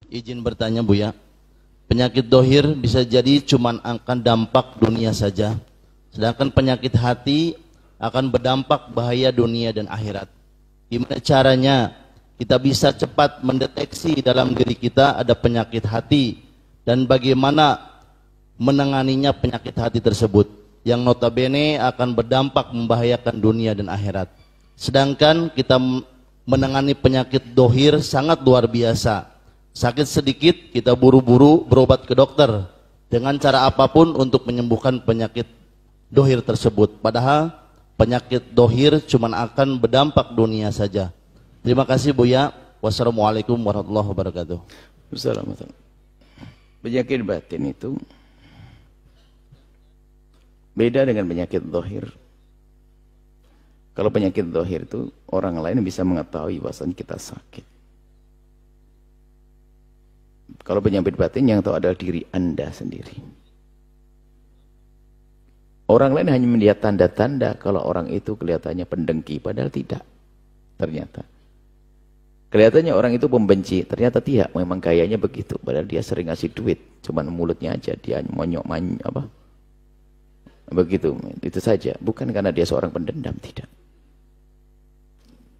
Izin bertanya Buya, penyakit dohir bisa jadi cuman akan dampak dunia saja, sedangkan penyakit hati akan berdampak bahaya dunia dan akhirat. Gimana caranya kita bisa cepat mendeteksi dalam diri kita ada penyakit hati, dan bagaimana menanganinya penyakit hati tersebut yang notabene akan berdampak membahayakan dunia dan akhirat. Sedangkan kita menangani penyakit dohir sangat luar biasa. Sakit sedikit kita buru-buru berobat ke dokter dengan cara apapun untuk menyembuhkan penyakit dohir tersebut. Padahal penyakit dohir cuma akan berdampak dunia saja. Terima kasih Buya. Wassalamualaikum warahmatullahi wabarakatuh. Wassalamualaikum. Penyakit batin itu beda dengan penyakit dohir. Kalau penyakit dohir itu orang lain bisa mengetahui bahwasannya kita sakit. Kalau penyakit batin yang tahu adalah diri Anda sendiri. Orang lain hanya melihat tanda-tanda kalau orang itu kelihatannya pendengki, padahal tidak. Ternyata kelihatannya orang itu pembenci, ternyata tidak, memang gayanya begitu, padahal dia sering ngasih duit, cuman mulutnya aja dia monyok apa begitu, itu saja, bukan karena dia seorang pendendam, tidak.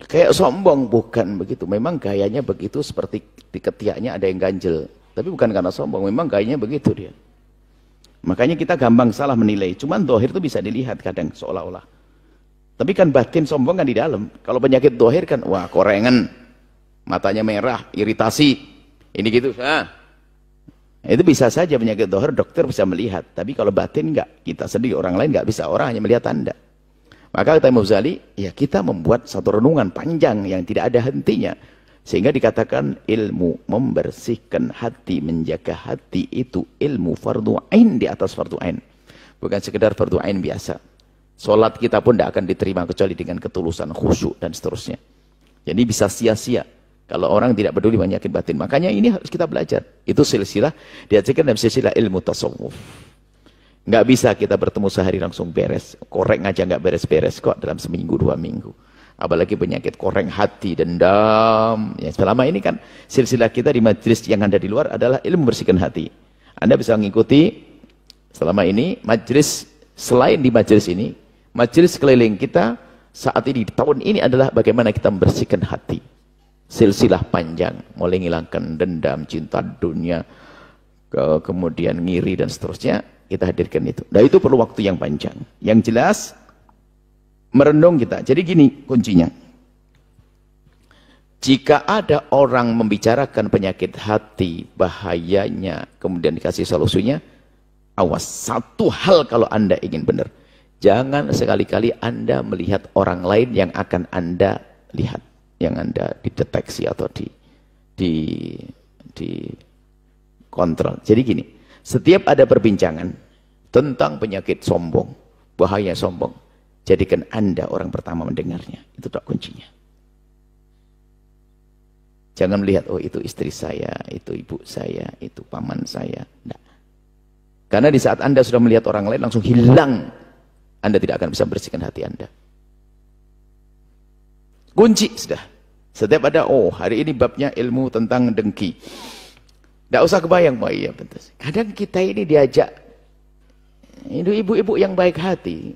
Kayak sombong, bukan begitu, memang gayanya begitu, seperti di ketiaknya ada yang ganjel, tapi bukan karena sombong, memang gayanya begitu dia. Makanya kita gampang salah menilai, cuman dohir itu bisa dilihat kadang seolah-olah, tapi kan batin sombong kan di dalam. Kalau penyakit dohir kan, wah korengan, matanya merah, iritasi, ini gitu. Itu bisa saja penyakit dohir, dokter bisa melihat. Tapi kalau batin enggak, kita sendiri, orang lain enggak bisa, orang hanya melihat tanda. Maka kata Imam Ghazali, ya kita membuat satu renungan panjang yang tidak ada hentinya. Sehingga dikatakan ilmu membersihkan hati, menjaga hati itu ilmu fardu ain di atas fardu ain. Bukan sekedar fardu ain biasa. Salat kita pun tidak akan diterima kecuali dengan ketulusan, khusyuk dan seterusnya. Jadi bisa sia-sia kalau orang tidak peduli penyakit batin. Makanya ini harus kita belajar. Itu silsilah, diajarkan dalam silsilah ilmu tasawuf. Nggak bisa kita bertemu sehari langsung beres. Korek aja nggak beres-beres kok dalam seminggu, 2 minggu. Apalagi penyakit koreng hati, dendam. Ya, selama ini kan silsilah kita di majelis yang ada di luar adalah ilmu bersihkan hati. Anda bisa mengikuti selama ini majelis, selain di majelis ini, majelis keliling kita saat ini, di tahun ini adalah bagaimana kita membersihkan hati. Silsilah panjang, mulai menghilangkan dendam, cinta dunia, kemudian ngiri dan seterusnya, kita hadirkan itu. Nah itu perlu waktu yang panjang. Yang jelas, merenung kita. Jadi gini kuncinya. Jika ada orang membicarakan penyakit hati, bahayanya, kemudian dikasih solusinya, awas. Satu hal kalau Anda ingin benar. Jangan sekali-kali Anda melihat orang lain yang akan Anda lihat. Yang Anda dideteksi atau di kontrol. Jadi gini, setiap ada perbincangan tentang penyakit sombong, bahaya sombong, jadikan Anda orang pertama mendengarnya. Itu tak kuncinya. Jangan melihat, oh itu istri saya, itu ibu saya, itu paman saya. Nah. Karena di saat Anda sudah melihat orang lain, langsung hilang. Anda tidak akan bisa membersihkan hati Anda. Kunci sudah. Setiap ada, oh hari ini babnya ilmu tentang dengki. Tidak usah kebayang, oh iya betul. Kadang kita ini diajak, ibu-ibu yang baik hati.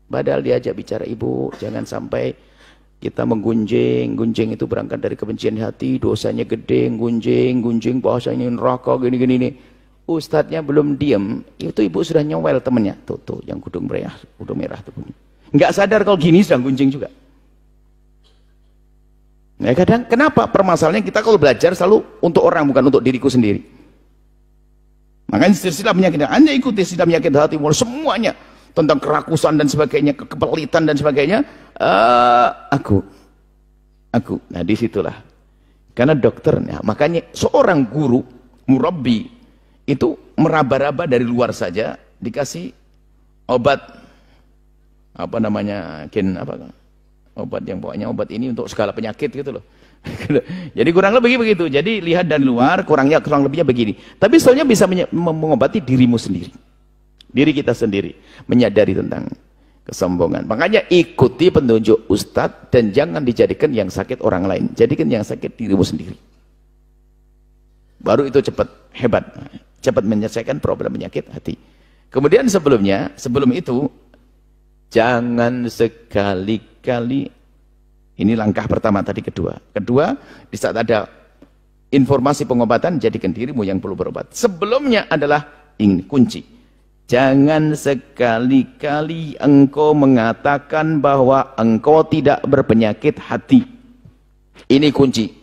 Padahal diajak bicara, ibu jangan sampai kita menggunjing. Gunjing itu berangkat dari kebencian hati, dosanya gede, gunjing, bahasanya neraka, gini-gini. Ustadznya belum diem, itu ibu sudah nyowel temennya. Tuh, yang kudung merah tuh. Nggak sadar kalau gini sedang gunjing juga. Nah, kadang kenapa permasalahannya kita kalau belajar selalu untuk orang, bukan untuk diriku sendiri. Makanya silsilah penyakit, Anda ikuti silsilah penyakit hati, semuanya tentang kerakusan dan sebagainya, kepelitan dan sebagainya. Aku. Nah disitulah. Karena dokternya, makanya seorang guru, murabbi, itu meraba-raba dari luar saja, dikasih obat, apa namanya, obat yang pokoknya obat ini untuk segala penyakit gitu loh. Jadi kurang lebih begitu. Jadi lihat dari luar, kurang lebihnya begini. Tapi soalnya bisa mengobati dirimu sendiri. Diri kita sendiri. Menyadari tentang kesombongan. Makanya ikuti petunjuk ustadz dan jangan dijadikan yang sakit orang lain. Jadikan yang sakit dirimu sendiri. Baru itu cepat hebat, cepat menyelesaikan problem penyakit hati. Kemudian sebelum itu, jangan sekali-kali, ini langkah pertama tadi, kedua, di saat ada informasi pengobatan, jadikan dirimu yang perlu berobat. Sebelumnya adalah ini kunci. Jangan sekali-kali engkau mengatakan bahwa engkau tidak berpenyakit hati. Ini kunci.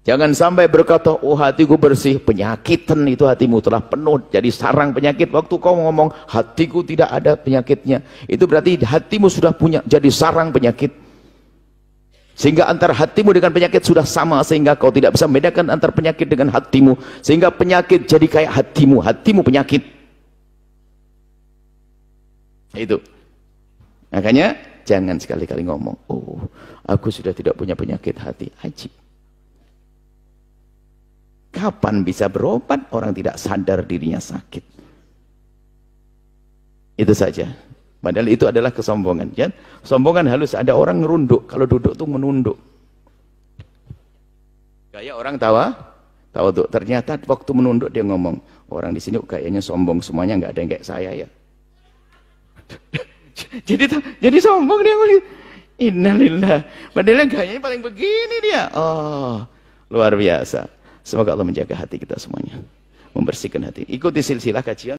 Jangan sampai berkata, oh hatiku bersih, penyakitan itu hatimu telah penuh, jadi sarang penyakit. Waktu kau ngomong, hatiku tidak ada penyakitnya, itu berarti hatimu sudah punya, jadi sarang penyakit. Sehingga antara hatimu dengan penyakit sudah sama, sehingga kau tidak bisa membedakan antara penyakit dengan hatimu. Sehingga penyakit jadi kayak hatimu penyakit. Itu. Makanya, jangan sekali-kali ngomong, oh aku sudah tidak punya penyakit hati. Ajib. Kapan bisa berobat orang tidak sadar dirinya sakit? Itu saja. Padahal itu adalah kesombongan. Ya? Sombongan halus, ada orang ngerunduk, kalau duduk tuh menunduk. Kayak orang tawa tuh. Ternyata waktu menunduk dia ngomong, orang di sini kayaknya sombong semuanya, nggak ada yang kayak saya ya. jadi sombong dia. Innalillah. Padahal gayanya paling begini dia. Oh, luar biasa. Semoga Allah menjaga hati kita semuanya, membersihkan hati. Ikuti silsilah kajian.